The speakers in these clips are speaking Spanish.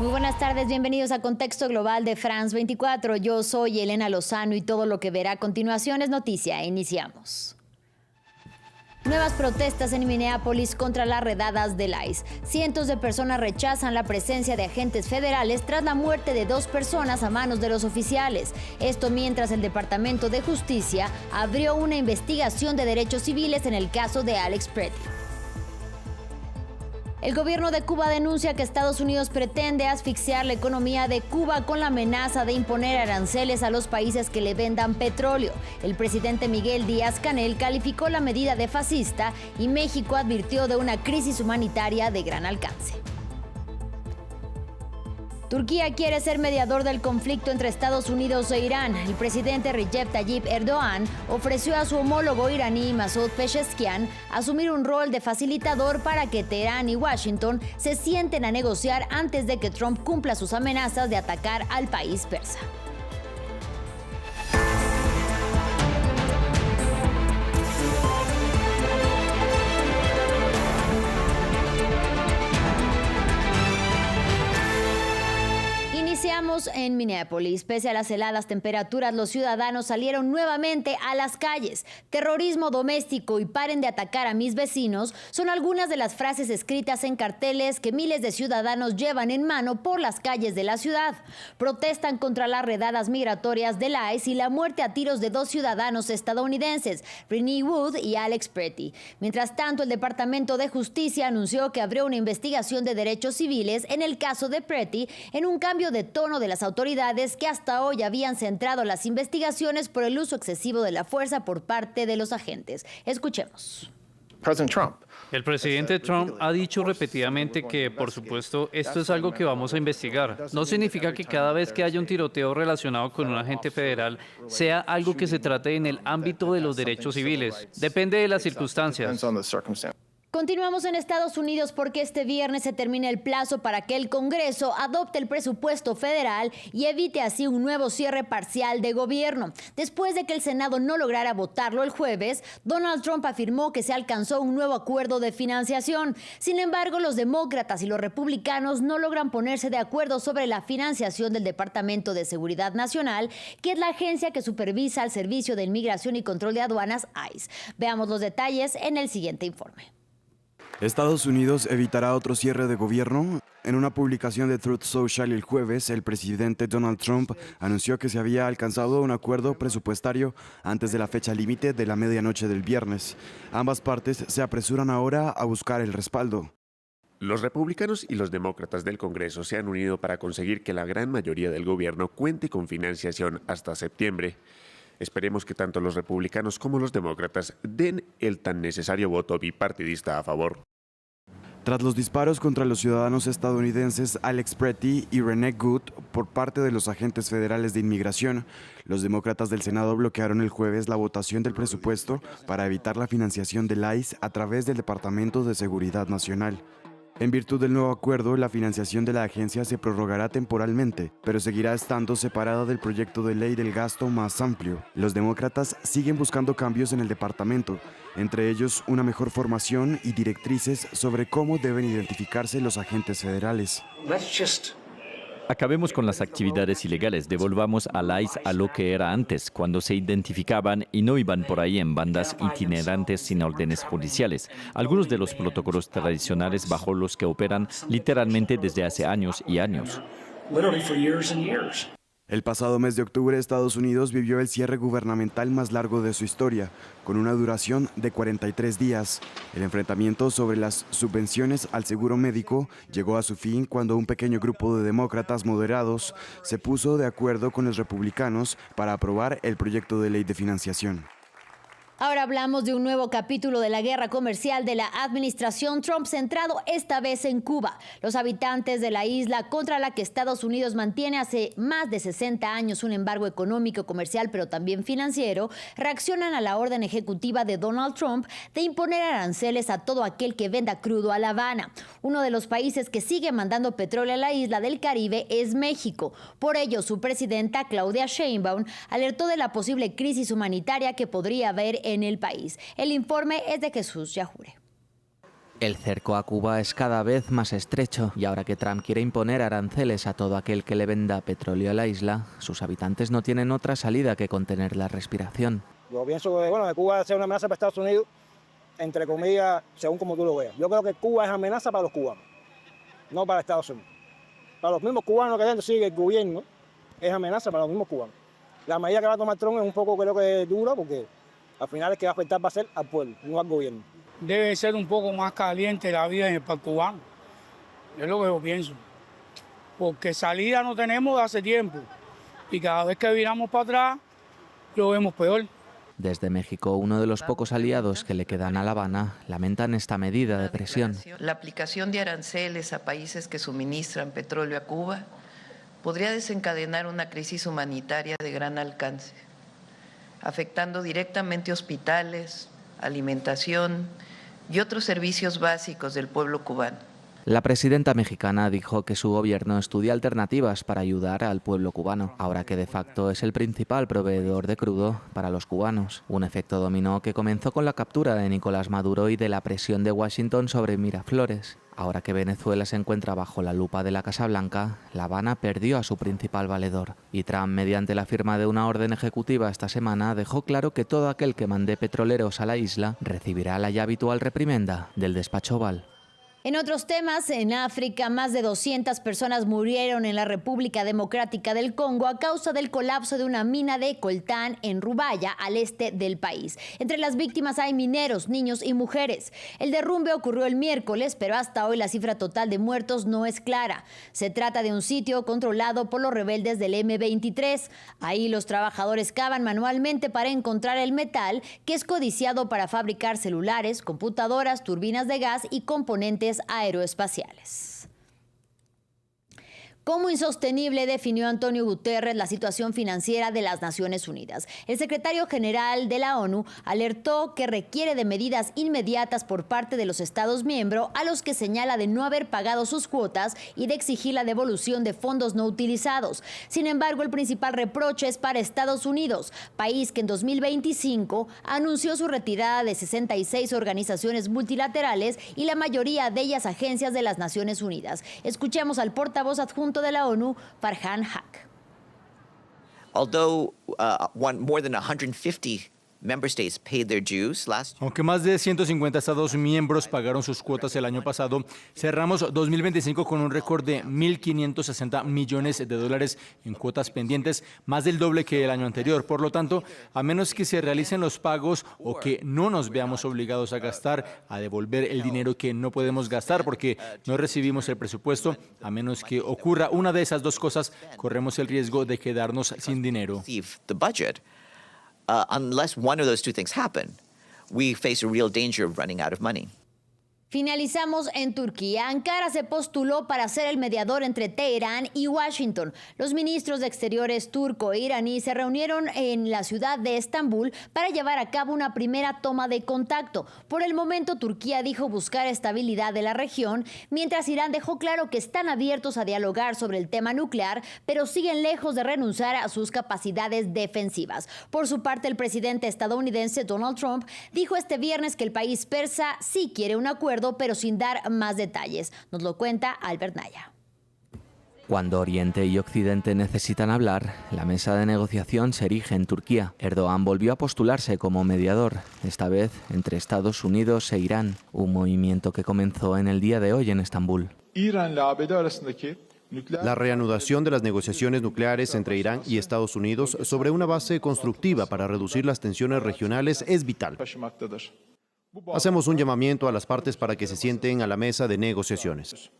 Muy buenas tardes, bienvenidos a Contexto Global de France 24. Yo soy Elena Lozano y todo lo que verá a continuación es noticia. Iniciamos. Nuevas protestas en Minneapolis contra las redadas del ICE. Cientos de personas rechazan la presencia de agentes federales tras la muerte de 2 personas a manos de los oficiales. Esto mientras el Departamento de Justicia abrió una investigación de derechos civiles en el caso de Alex Pretty. El gobierno de Cuba denuncia que Estados Unidos pretende asfixiar la economía de Cuba con la amenaza de imponer aranceles a los países que le vendan petróleo. El presidente Miguel Díaz-Canel calificó la medida de fascista y México advirtió de una crisis humanitaria de gran alcance. Turquía quiere ser mediador del conflicto entre Estados Unidos e Irán. El presidente Recep Tayyip Erdogan ofreció a su homólogo iraní Masoud Pezeshkian asumir un rol de facilitador para que Teherán y Washington se sienten a negociar antes de que Trump cumpla sus amenazas de atacar al país persa. Iniciamos en Minneapolis. Pese a las heladas temperaturas, los ciudadanos salieron nuevamente a las calles. Terrorismo doméstico y paren de atacar a mis vecinos son algunas de las frases escritas en carteles que miles de ciudadanos llevan en mano por las calles de la ciudad. Protestan contra las redadas migratorias del ICE y la muerte a tiros de 2 ciudadanos estadounidenses, Renee Wood y Alex Pretty. Mientras tanto, el Departamento de Justicia anunció que abrió una investigación de derechos civiles en el caso de Pretty en un cambio de tono de las autoridades que hasta hoy habían centrado las investigaciones por el uso excesivo de la fuerza por parte de los agentes. Escuchemos. El presidente Trump ha dicho repetidamente que, por supuesto, esto es algo que vamos a investigar. No significa que cada vez que haya un tiroteo relacionado con un agente federal sea algo que se trate en el ámbito de los derechos civiles. Depende de las circunstancias. Continuamos en Estados Unidos porque este viernes se termina el plazo para que el Congreso adopte el presupuesto federal y evite así un nuevo cierre parcial de gobierno. Después de que el Senado no lograra votarlo el jueves, Donald Trump afirmó que se alcanzó un nuevo acuerdo de financiación. Sin embargo, los demócratas y los republicanos no logran ponerse de acuerdo sobre la financiación del Departamento de Seguridad Nacional, que es la agencia que supervisa el Servicio de Inmigración y Control de Aduanas, ICE. Veamos los detalles en el siguiente informe. Estados Unidos evitará otro cierre de gobierno. En una publicación de Truth Social el jueves, el presidente Donald Trump anunció que se había alcanzado un acuerdo presupuestario antes de la fecha límite de la medianoche del viernes. Ambas partes se apresuran ahora a buscar el respaldo. Los republicanos y los demócratas del Congreso se han unido para conseguir que la gran mayoría del gobierno cuente con financiación hasta septiembre. Esperemos que tanto los republicanos como los demócratas den el tan necesario voto bipartidista a favor. Tras los disparos contra los ciudadanos estadounidenses Alex Pretty y Renee Wood por parte de los agentes federales de inmigración, los demócratas del Senado bloquearon el jueves la votación del presupuesto para evitar la financiación del ICE a través del Departamento de Seguridad Nacional. En virtud del nuevo acuerdo, la financiación de la agencia se prorrogará temporalmente, pero seguirá estando separada del proyecto de ley del gasto más amplio. Los demócratas siguen buscando cambios en el departamento, entre ellos una mejor formación y directrices sobre cómo deben identificarse los agentes federales. Acabemos con las actividades ilegales, devolvamos al ICE a lo que era antes, cuando se identificaban y no iban por ahí en bandas itinerantes sin órdenes judiciales. Algunos de los protocolos tradicionales bajo los que operan literalmente desde hace años y años. El pasado mes de octubre, Estados Unidos vivió el cierre gubernamental más largo de su historia, con una duración de 43 días. El enfrentamiento sobre las subvenciones al seguro médico llegó a su fin cuando un pequeño grupo de demócratas moderados se puso de acuerdo con los republicanos para aprobar el proyecto de ley de financiación. Ahora hablamos de un nuevo capítulo de la guerra comercial de la administración Trump, centrado esta vez en Cuba. Los habitantes de la isla contra la que Estados Unidos mantiene hace más de 60 años un embargo económico, comercial, pero también financiero, reaccionan a la orden ejecutiva de Donald Trump de imponer aranceles a todo aquel que venda crudo a La Habana. Uno de los países que sigue mandando petróleo a la isla del Caribe es México. Por ello, su presidenta, Claudia Sheinbaum, alertó de la posible crisis humanitaria que podría haber en el país. El informe es de Jesús Yajure. El cerco a Cuba es cada vez más estrecho y ahora que Trump quiere imponer aranceles a todo aquel que le venda petróleo a la isla, sus habitantes no tienen otra salida que contener la respiración. Yo pienso que Cuba sea una amenaza para Estados Unidos, entre comillas, según como tú lo veas. Yo creo que Cuba es amenaza para los cubanos, no para Estados Unidos. Para los mismos cubanos que decir que el gobierno es amenaza para los mismos cubanos. La medida que va a tomar Trump es un poco, creo que dura, porque al final el que va a afectar va a ser al pueblo, no al gobierno. Debe ser un poco más caliente la vida para el cubano, es lo que yo pienso. Porque salida no tenemos de hace tiempo y cada vez que viramos para atrás lo vemos peor. Desde México, uno de los pocos aliados que le quedan a La Habana, lamentan esta medida de presión. La aplicación de aranceles a países que suministran petróleo a Cuba podría desencadenar una crisis humanitaria de gran alcance, afectando directamente hospitales, alimentación y otros servicios básicos del pueblo cubano. La presidenta mexicana dijo que su gobierno estudia alternativas para ayudar al pueblo cubano, ahora que de facto es el principal proveedor de crudo para los cubanos. Un efecto dominó que comenzó con la captura de Nicolás Maduro y de la presión de Washington sobre Miraflores. Ahora que Venezuela se encuentra bajo la lupa de la Casa Blanca, La Habana perdió a su principal valedor. Y Trump, mediante la firma de una orden ejecutiva esta semana, dejó claro que todo aquel que mande petroleros a la isla recibirá la ya habitual reprimenda del despacho Oval. En otros temas, en África, más de 200 personas murieron en la República Democrática del Congo a causa del colapso de una mina de coltán en Rubaya, al este del país. Entre las víctimas hay mineros, niños y mujeres. El derrumbe ocurrió el miércoles, pero hasta hoy la cifra total de muertos no es clara. Se trata de un sitio controlado por los rebeldes del M23. Ahí los trabajadores cavan manualmente para encontrar el metal que es codiciado para fabricar celulares, computadoras, turbinas de gas y componentes aeroespaciales. Como insostenible definió Antonio Guterres la situación financiera de las Naciones Unidas. El secretario general de la ONU alertó que requiere de medidas inmediatas por parte de los Estados miembros, a los que señala de no haber pagado sus cuotas y de exigir la devolución de fondos no utilizados. Sin embargo, el principal reproche es para Estados Unidos, país que en 2025 anunció su retirada de 66 organizaciones multilaterales y la mayoría de ellas agencias de las Naciones Unidas. Escuchemos al portavoz adjunto de la ONU, Farhan Haq. Although more than 150 member states paid their dues last year. Aunque más de 150 Estados miembros pagaron sus cuotas el año pasado, cerramos 2025 con un récord de 1.560 millones de dólares en cuotas pendientes, más del doble que el año anterior. Por lo tanto, a menos que se realicen los pagos o que no nos veamos obligados a gastar, a devolver el dinero que no podemos gastar porque no recibimos el presupuesto, a menos que ocurra una de esas dos cosas, corremos el riesgo de quedarnos sin dinero. Unless one of those two things happen, we face a real danger of running out of money. Finalizamos en Turquía. Ankara se postuló para ser el mediador entre Teherán y Washington. Los ministros de Exteriores turco e iraní se reunieron en la ciudad de Estambul para llevar a cabo una primera toma de contacto. Por el momento, Turquía dijo buscar estabilidad de la región, mientras Irán dejó claro que están abiertos a dialogar sobre el tema nuclear, pero siguen lejos de renunciar a sus capacidades defensivas. Por su parte, el presidente estadounidense Donald Trump dijo este viernes que el país persa sí quiere un acuerdo, pero sin dar más detalles. Nos lo cuenta Albert Naya. Cuando Oriente y Occidente necesitan hablar, la mesa de negociación se erige en Turquía. Erdogan volvió a postularse como mediador, esta vez entre Estados Unidos e Irán, un movimiento que comenzó en el día de hoy en Estambul. La reanudación de las negociaciones nucleares entre Irán y Estados Unidos sobre una base constructiva para reducir las tensiones regionales es vital. Hacemos un llamamiento a las partes para que se sienten a la mesa de negociaciones.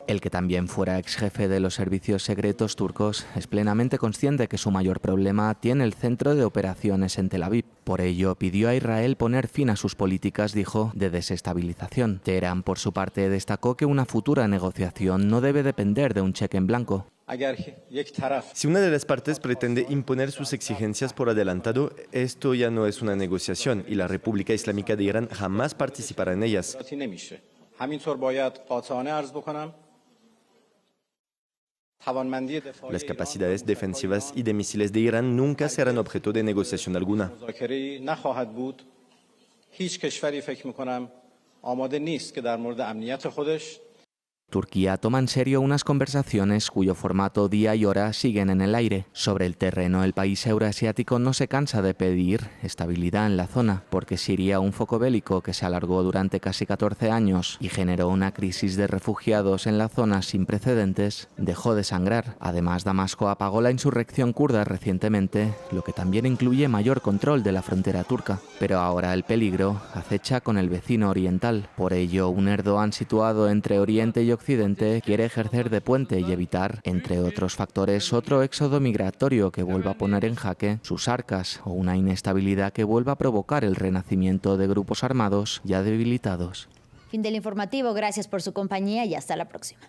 El que también fuera ex jefe de los servicios secretos turcos es plenamente consciente que su mayor problema tiene el centro de operaciones en Tel Aviv. Por ello, pidió a Israel poner fin a sus políticas, dijo, de desestabilización. Teherán, por su parte, destacó que una futura negociación no debe depender de un cheque en blanco. Si una de las partes pretende imponer sus exigencias por adelantado, esto ya no es una negociación y la República Islámica de Irán jamás participará en ellas. Las capacidades defensivas y de misiles de Irán nunca serán objeto de negociación alguna. Turquía toma en serio unas conversaciones cuyo formato día y hora siguen en el aire. Sobre el terreno, el país euroasiático no se cansa de pedir estabilidad en la zona, porque Siria, un foco bélico que se alargó durante casi 14 años y generó una crisis de refugiados en la zona sin precedentes, dejó de sangrar. Además, Damasco apagó la insurrección kurda recientemente, lo que también incluye mayor control de la frontera turca. Pero ahora el peligro acecha con el vecino oriental. Por ello, un Erdogan situado entre Oriente y Occidente quiere ejercer de puente y evitar, entre otros factores, otro éxodo migratorio que vuelva a poner en jaque sus arcas o una inestabilidad que vuelva a provocar el renacimiento de grupos armados ya debilitados. Fin del informativo, gracias por su compañía y hasta la próxima.